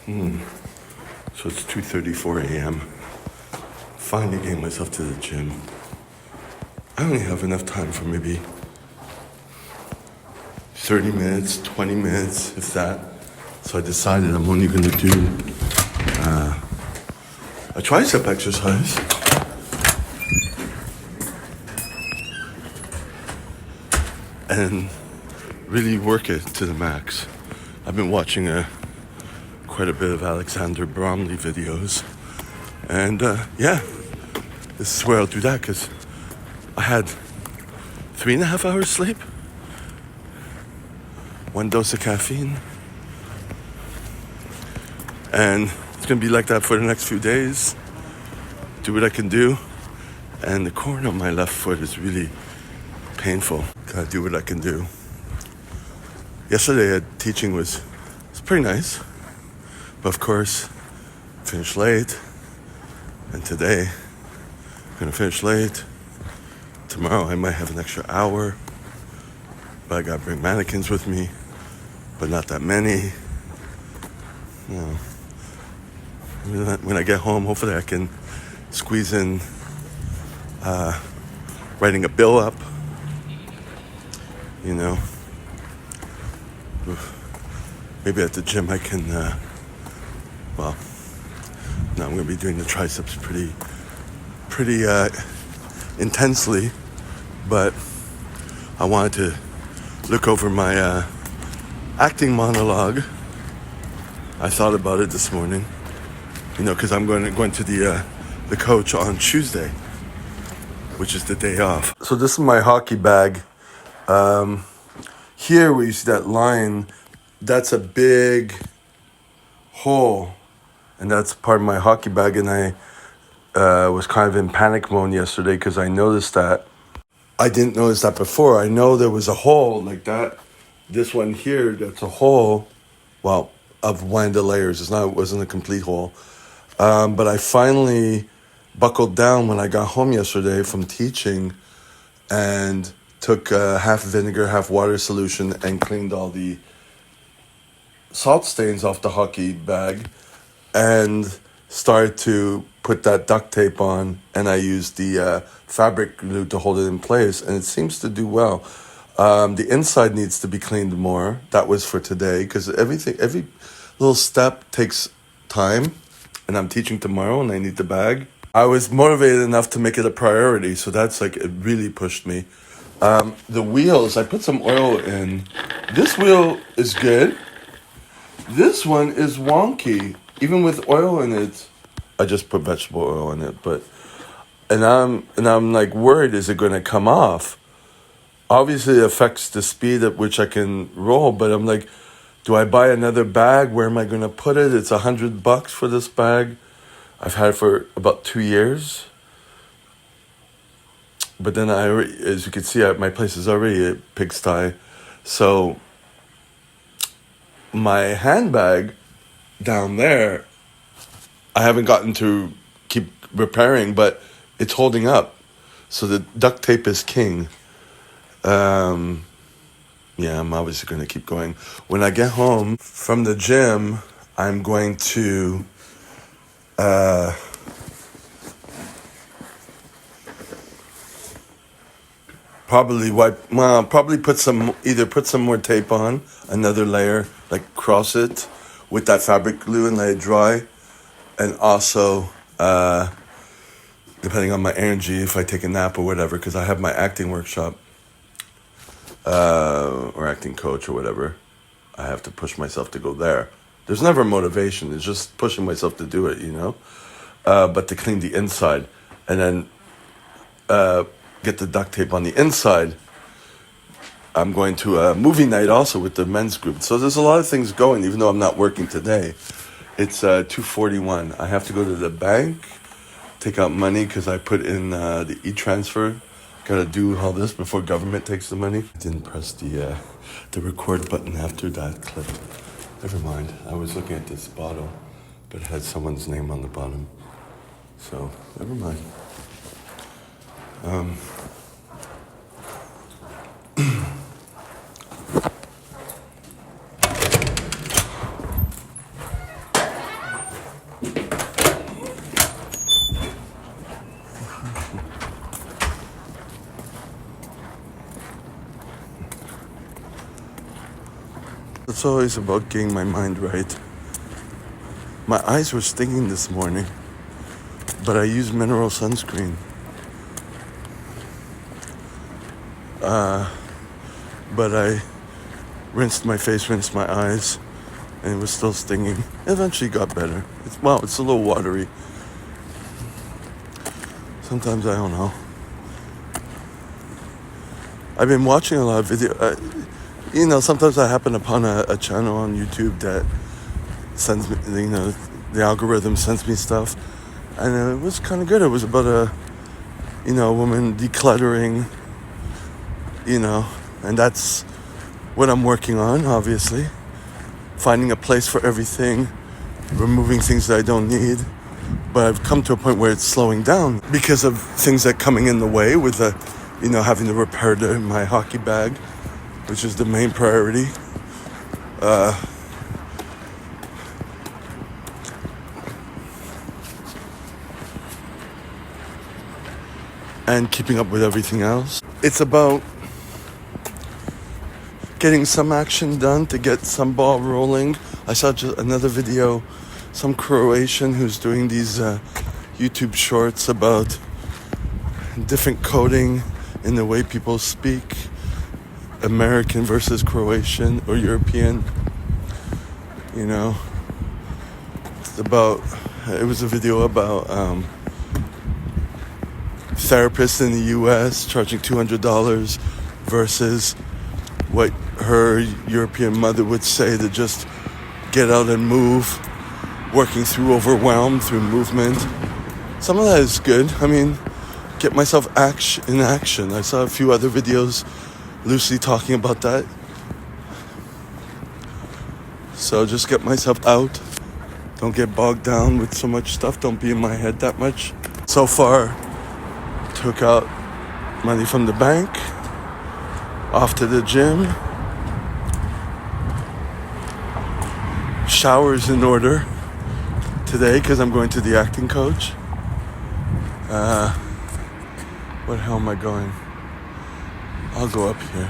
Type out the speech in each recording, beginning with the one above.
So it's 2:34 a.m. Finally getting myself to the gym. I only have enough time for maybe 30 minutes, 20 minutes, if that. So I decided I'm only gonna do a tricep exercise. And really work it to the max. I've been watching quite a bit of Alexander Bromley videos. And yeah, this is where I'll do that because I had 3.5 hours sleep, 1 dose of caffeine, and it's gonna be like that for the next few days. Do what I can do. And the corner of my left foot is really painful. Gotta do what I can do. Yesterday teaching was pretty nice, but of course, finished late. And today, I'm gonna finish late. Tomorrow I might have an extra hour, but I gotta bring mannequins with me, but not that many. You know, when I get home, hopefully I can squeeze in writing a bill up. You know, maybe at the gym I can. Well, no, I'm gonna be doing the triceps pretty intensely, but I wanted to look over my acting monologue. I thought about it this morning, you know, because I'm going to the coach on Tuesday, which is the day off. So this is my hockey bag. Here where you see that line, that's a big hole, and that's part of my hockey bag. And I was kind of in panic mode yesterday because I noticed that. I didn't notice that before. I know there was a hole like that. This one here, that's a hole. Well, of one of the layers. It wasn't a complete hole. But I finally buckled down when I got home yesterday from teaching and took half vinegar, half water solution and cleaned all the salt stains off the hockey bag and started to put that duct tape on, and I used the fabric glue to hold it in place, and it seems to do well. The inside needs to be cleaned more. That was for today because every little step takes time, and I'm teaching tomorrow and I need the bag. I was motivated enough to make it a priority, so that's like, it really pushed me. The wheels, I put some oil in. This wheel is good. This one is wonky, even with oil in it. I just put vegetable oil in it, and I'm like worried, is it going to come off? Obviously, it affects the speed at which I can roll, but I'm like, do I buy another bag? Where am I going to put it? It's $100 for this bag. I've had it for about 2 years. But then as you can see, my place is already a pigsty. So my handbag down there, I haven't gotten to keep repairing, but it's holding up. So the duct tape is king. Yeah, I'm obviously going to keep going. When I get home from the gym, I'm going to probably put some more tape on, another layer, like cross it with that fabric glue and let it dry. And also, depending on my energy, if I take a nap or whatever, because I have my acting workshop, or acting coach or whatever, I have to push myself to go there. There's never motivation. It's just pushing myself to do it, you know? But to clean the inside and then get the duct tape on the inside. I'm going to a movie night also with the men's group. So there's a lot of things going, even though I'm not working today. It's 2:41. I have to go to the bank, take out money because I put in the e-transfer. Got to do all this before government takes the money. I didn't press the record button after that clip. Never mind. I was looking at this bottle, but it had someone's name on the bottom. So, never mind. It's always about getting my mind right. My eyes were stinging this morning, but I used mineral sunscreen. But I rinsed my face, rinsed my eyes, and it was still stinging. It eventually got better. It's a little watery. Sometimes I don't know. I've been watching a lot of video. Sometimes I happen upon a channel on YouTube that sends me, the algorithm sends me stuff, and it was kind of good. It was about a woman decluttering, and that's what I'm working on, obviously. Finding a place for everything, removing things that I don't need. But I've come to a point where it's slowing down because of things that are coming in the way with having to repair my hockey bag, which is the main priority. And keeping up with everything else. It's about getting some action done to get some ball rolling. I saw just another video, some Croatian who's doing these YouTube shorts about different coding in the way people speak, American versus Croatian or European. It was a video about therapists in the US charging $200 versus what her European mother would say to just get out and move, working through overwhelm, through movement. Some of that is good. Get myself in action. I saw a few other videos loosely talking about that. So just get myself out. Don't get bogged down with so much stuff. Don't be in my head that much. So far, took out money from the bank, off to the gym, showers in order today because I'm going to the acting coach. Where the hell am I going? I'll go up here.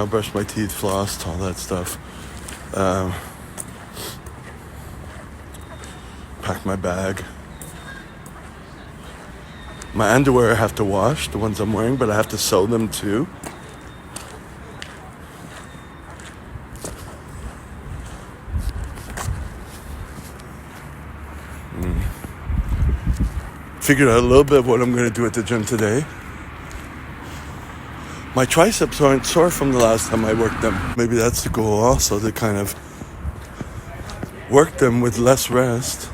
Brush my teeth, floss, all that stuff. Pack my bag. My underwear I have to wash, the ones I'm wearing, but I have to sew them too. Figured out a little bit of what I'm going to do at the gym today. My triceps aren't sore from the last time I worked them. Maybe that's the goal also, to kind of work them with less rest.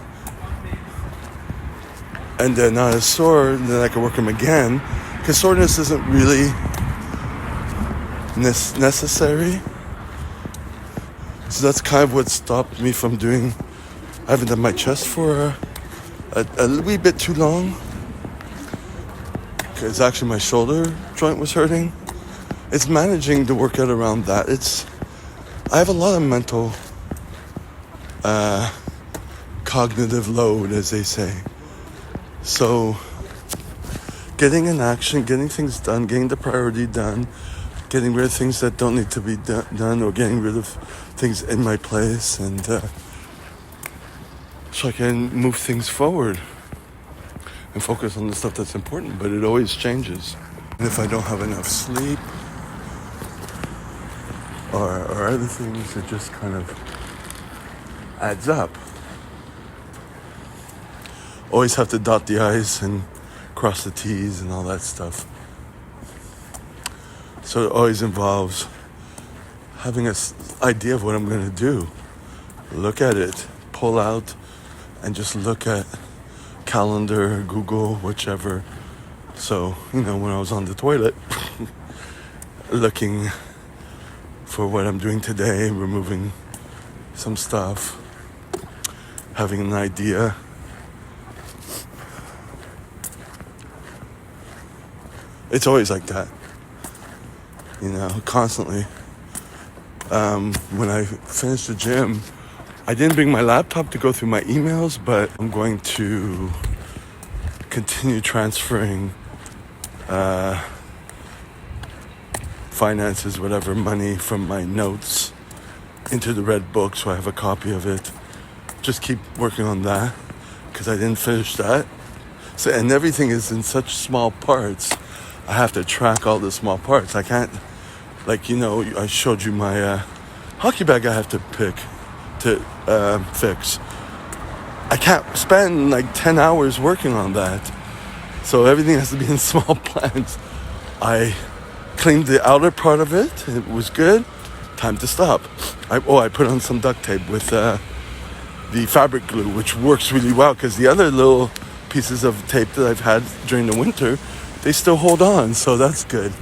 And they're not as sore, and then I can work them again. Because soreness isn't really necessary. So that's kind of what stopped me from doing. I haven't done my chest for a wee bit too long. Because actually my shoulder joint was hurting. It's managing to work out around that. I have a lot of mental cognitive load, as they say. So getting in action, getting things done, getting the priority done, getting rid of things that don't need to be done, or getting rid of things in my place, and so I can move things forward and focus on the stuff that's important. But it always changes. And if I don't have enough sleep or other things, it just kind of adds up. Always have to dot the I's and cross the T's and all that stuff. So it always involves having an idea of what I'm going to do. Look at it, pull out, and just look at calendar, Google, whichever. So, when I was on the toilet, looking for what I'm doing today, removing some stuff, having an idea. It's always like that, constantly. When I finished the gym, I didn't bring my laptop to go through my emails, but I'm going to continue transferring finances, whatever, money from my notes into the red book, so I have a copy of it. Just keep working on that because I didn't finish that. So, and everything is in such small parts. I have to track all the small parts. I can't, like, I showed you my hockey bag I have to fix. I can't spend like 10 hours working on that. So everything has to be in small plans. I cleaned the outer part of it. It was good. Time to stop. I put on some duct tape with the fabric glue, which works really well because the other little pieces of tape that I've had during the winter, they still hold on. So that's good.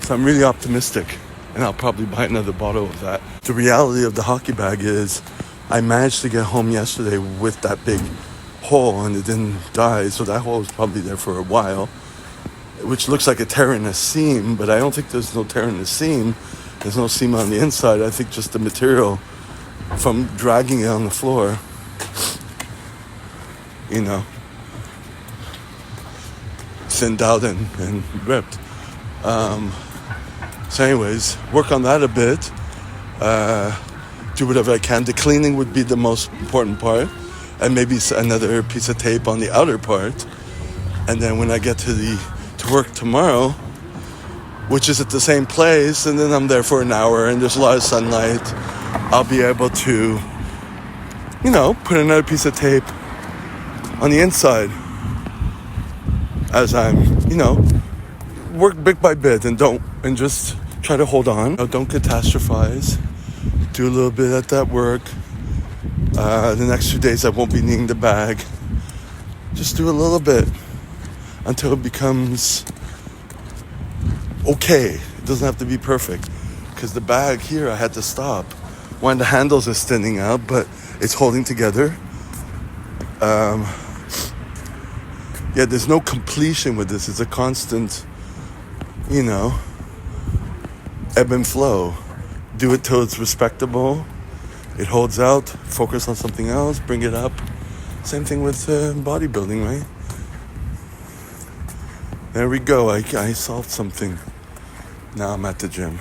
So I'm really optimistic. And I'll probably buy another bottle of that. The reality of the hockey bag is I managed to get home yesterday with that big hole and it didn't die. So that hole was probably there for a while, which looks like a tear in a seam, but I don't think there's no tear in the seam. There's no seam on the inside. I think just the material from dragging it on the floor, thinned out and ripped. So anyways, work on that a bit. Do whatever I can. The cleaning would be the most important part. And maybe another piece of tape on the outer part. And then when I get to work tomorrow, which is at the same place, and then I'm there for an hour and there's a lot of sunlight, I'll be able to, put another piece of tape on the inside as I'm, work bit by bit and just try to hold on. Don't catastrophize. Do a little bit at that work. The next few days I won't be needing the bag. Just do a little bit until it becomes okay. It doesn't have to be perfect. Because the bag here, I had to stop. One of the handles is thinning out, but it's holding together. There's no completion with this. It's a constant, ebb and flow. Do it till it's respectable. It holds out. Focus on something else. Bring it up. Same thing with bodybuilding, right? There we go. I solved something. Now I'm at the gym.